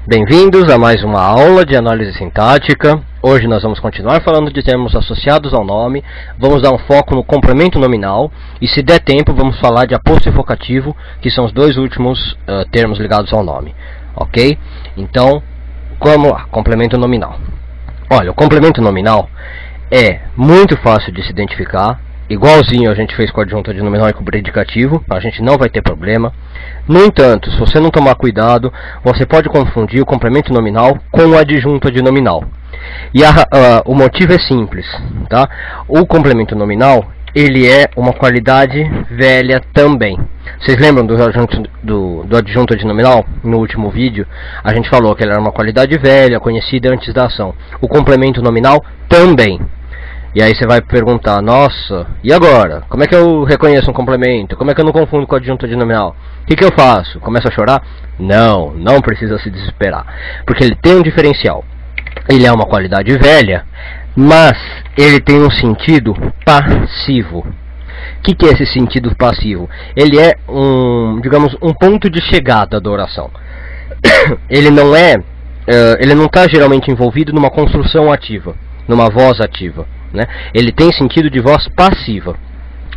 Bem-vindos a mais uma aula de análise sintática. Hoje nós vamos continuar falando de termos associados ao nome. Vamos dar um foco no complemento nominal e, se der tempo, vamos falar de aposto e vocativo, que são os dois últimos termos ligados ao nome. Ok? Então, vamos lá. Complemento nominal. Olha, o complemento nominal é muito fácil de se identificar. Igualzinho a gente fez com a adjunta de nominal e com o predicativo, a gente não vai ter problema. No entanto, se você não tomar cuidado, você pode confundir o complemento nominal com a adjunta de nominal. E o motivo é simples, tá? O complemento nominal, ele é uma qualidade velha também. Vocês lembram do adjunto de nominal? No último vídeo, a gente falou que ele era uma qualidade velha, conhecida antes da ação. O complemento nominal também. E aí você vai perguntar, nossa, e agora? Como é que eu reconheço um complemento? Como é que eu não confundo com a adjunta de nominal? O que eu faço? Começo a chorar? Não, não precisa se desesperar. Porque ele tem um diferencial. Ele é uma qualidade velha, mas ele tem um sentido passivo. O que é esse sentido passivo? Ele é digamos, um ponto de chegada da oração. Ele não está geralmente envolvido numa construção ativa, numa voz ativa. Né? Ele tem sentido de voz passiva.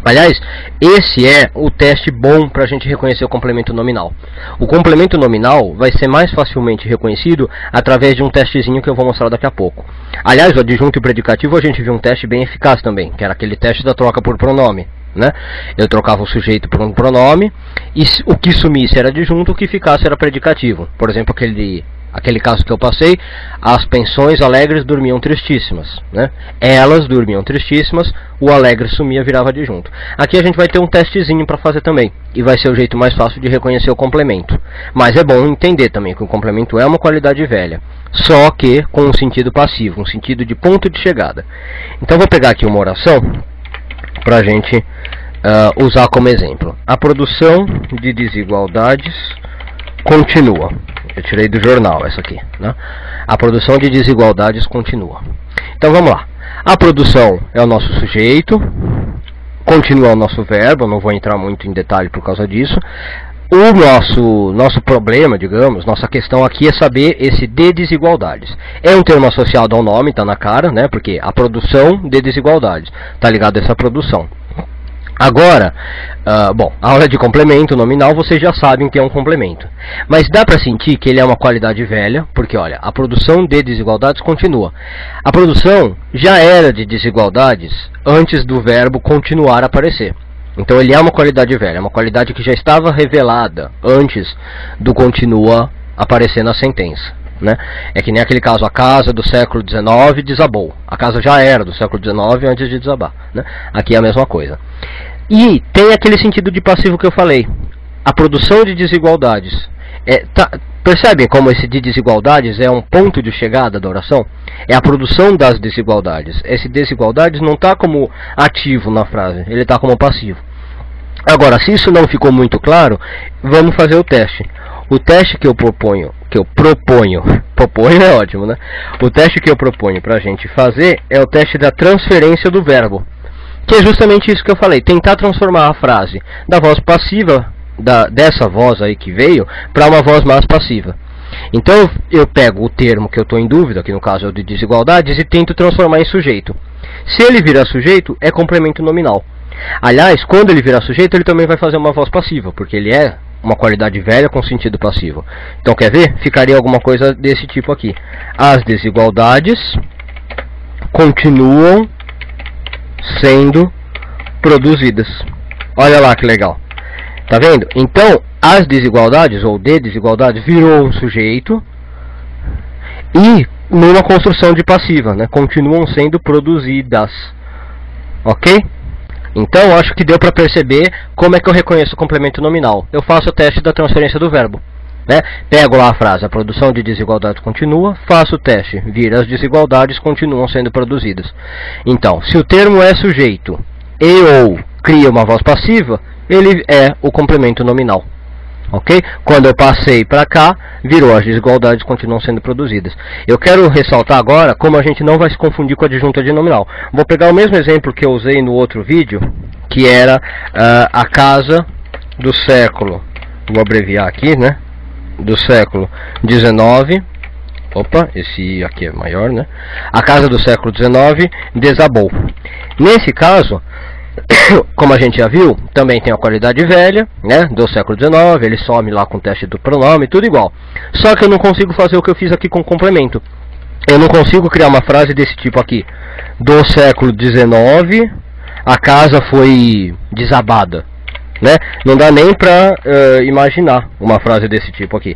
Aliás, esse é o teste bom para a gente reconhecer o complemento nominal. O complemento nominal vai ser mais facilmente reconhecido através de um testezinho que eu vou mostrar daqui a pouco. Aliás, o adjunto e o predicativo a gente viu um teste bem eficaz também, que era aquele teste da troca por pronome. Né? Eu trocava o sujeito por um pronome e o que sumisse era adjunto, o que ficasse era predicativo. Por exemplo, aquele caso que eu passei, as pensões alegres dormiam tristíssimas, né? Elas dormiam tristíssimas, o alegre sumia, virava adjunto. Aqui a gente vai ter um testezinho para fazer também, e vai ser o jeito mais fácil de reconhecer o complemento. Mas é bom entender também que o complemento é uma qualidade velha, só que com um sentido passivo, um sentido de ponto de chegada. Então vou pegar aqui uma oração para a gente usar como exemplo. A produção de desigualdades continua. Eu tirei do jornal essa aqui, né? A produção de desigualdades continua. Então vamos lá. A produção é o nosso sujeito, continua é o nosso verbo, eu não vou entrar muito em detalhe por causa disso. O nosso problema, digamos, nossa questão aqui é saber esse de desigualdades. É um termo associado ao nome, está na cara, né? Porque a produção de desigualdades está ligado a essa produção. Agora, bom, a aula de complemento nominal vocês já sabem que é um complemento. Mas dá para sentir que ele é uma qualidade velha, porque olha, a produção de desigualdades continua. A produção já era de desigualdades antes do verbo continuar a aparecer. Então ele é uma qualidade velha, é uma qualidade que já estava revelada antes do continua aparecer na sentença. Né? É que nem aquele caso, a casa do século XIX desabou. A casa já era do século XIX antes de desabar, né? Aqui é a mesma coisa. E tem aquele sentido de passivo que eu falei. A produção de desigualdades. Percebem como esse de desigualdades é um ponto de chegada da oração? É a produção das desigualdades. Esse desigualdades não está como ativo na frase, ele está como passivo. Agora, se isso não ficou muito claro, vamos fazer o teste. O teste que eu proponho é ótimo, né? O teste que eu proponho para a gente fazer é o teste da transferência do verbo, que é justamente isso que eu falei, tentar transformar a frase da voz passiva, dessa voz aí que veio, para uma voz mais passiva. Então eu pego o termo que eu estou em dúvida, que no caso é o de desigualdades, e tento transformar em sujeito. Se ele virar sujeito, é complemento nominal. Aliás, quando ele virar sujeito, ele também vai fazer uma voz passiva, porque ele é uma qualidade velha com sentido passivo. Então, quer ver? Ficaria alguma coisa desse tipo aqui. As desigualdades continuam sendo produzidas. Olha lá que legal. Tá vendo? Então, as desigualdades, ou de desigualdades, virou um sujeito e numa construção de passiva, né? Continuam sendo produzidas. Ok? Então, acho que deu para perceber como é que eu reconheço o complemento nominal. Eu faço o teste da transferência do verbo. Né? Pego lá a frase, a produção de desigualdades continua, faço o teste, vira as desigualdades continuam sendo produzidas. Então, se o termo é sujeito e ou cria uma voz passiva, ele é o complemento nominal. Ok? Quando eu passei para cá, virou as desigualdades continuam sendo produzidas. Eu quero ressaltar agora como a gente não vai se confundir com a adjunta de nominal. Vou pegar o mesmo exemplo que eu usei no outro vídeo, que era a casa do século, vou abreviar aqui, né? do século XIX, opa, esse aqui é maior, né? A casa do século XIX desabou. Nesse caso, como a gente já viu, também tem a qualidade velha, né, do século XIX, ele some lá com o teste do pronome, tudo igual. Só que eu não consigo fazer o que eu fiz aqui com o complemento. Eu não consigo criar uma frase desse tipo aqui. Do século XIX, a casa foi desabada, né? Não dá nem para imaginar uma frase desse tipo aqui.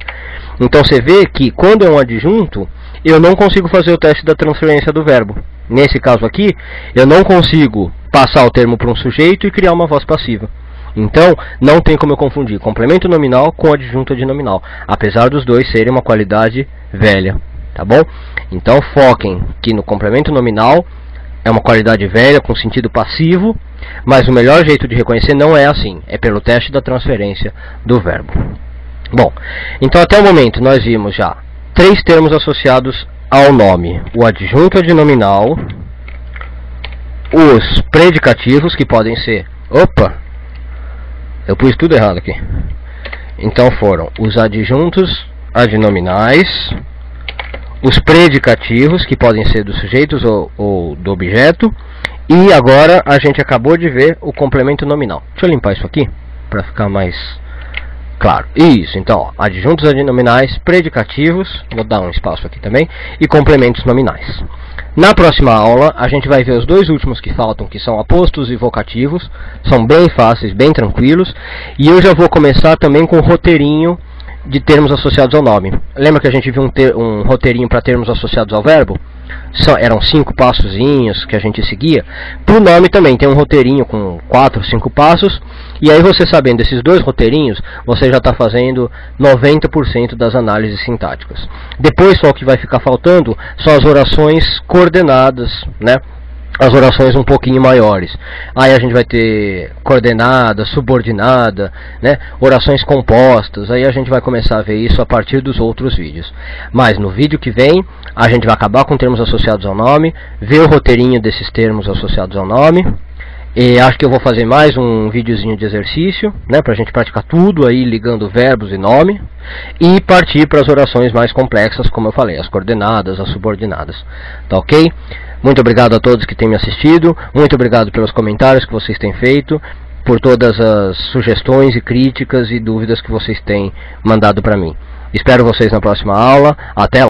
Então você vê que quando é um adjunto, eu não consigo fazer o teste da transferência do verbo. Nesse caso aqui, eu não consigo passar o termo para um sujeito e criar uma voz passiva. Então, não tem como eu confundir complemento nominal com adjunto adnominal, apesar dos dois serem uma qualidade velha, tá bom? Então, foquem que no complemento nominal é uma qualidade velha com sentido passivo, mas o melhor jeito de reconhecer não é assim, é pelo teste da transferência do verbo. Bom, então até o momento nós vimos já 3 termos associados ao nome: o adjunto adnominal, os predicativos, que podem ser... Opa! Eu pus tudo errado aqui. Então foram os adjuntos adnominais, os predicativos, que podem ser dos sujeitos ou do objeto, e agora a gente acabou de ver o complemento nominal. Deixa eu limpar isso aqui, para ficar mais claro. Isso, então, ó, adjuntos adnominais, predicativos, vou dar um espaço aqui também, e complementos nominais. Na próxima aula, a gente vai ver os dois últimos que faltam, que são apostos e vocativos. São bem fáceis, bem tranquilos. E eu já vou começar também com o roteirinho de termos associados ao nome. Lembra que a gente viu um roteirinho para termos associados ao verbo? Eram 5 passozinhos que a gente seguia. Para o nome também tem um roteirinho com 4, 5 passos. E aí você sabendo esses 2 roteirinhos, você já está fazendo 90% das análises sintáticas. Depois só o que vai ficar faltando são as orações coordenadas, né? As orações um pouquinho maiores. Aí a gente vai ter coordenada, subordinada, né? Orações compostas. Aí a gente vai começar a ver isso a partir dos outros vídeos. Mas no vídeo que vem, a gente vai acabar com termos associados ao nome, ver o roteirinho desses termos associados ao nome. E acho que eu vou fazer mais um videozinho de exercício, né, pra gente praticar tudo aí, ligando verbos e nome. E partir para as orações mais complexas, como eu falei, as coordenadas, as subordinadas. Tá ok? Muito obrigado a todos que têm me assistido, muito obrigado pelos comentários que vocês têm feito, por todas as sugestões e críticas e dúvidas que vocês têm mandado para mim. Espero vocês na próxima aula, até lá!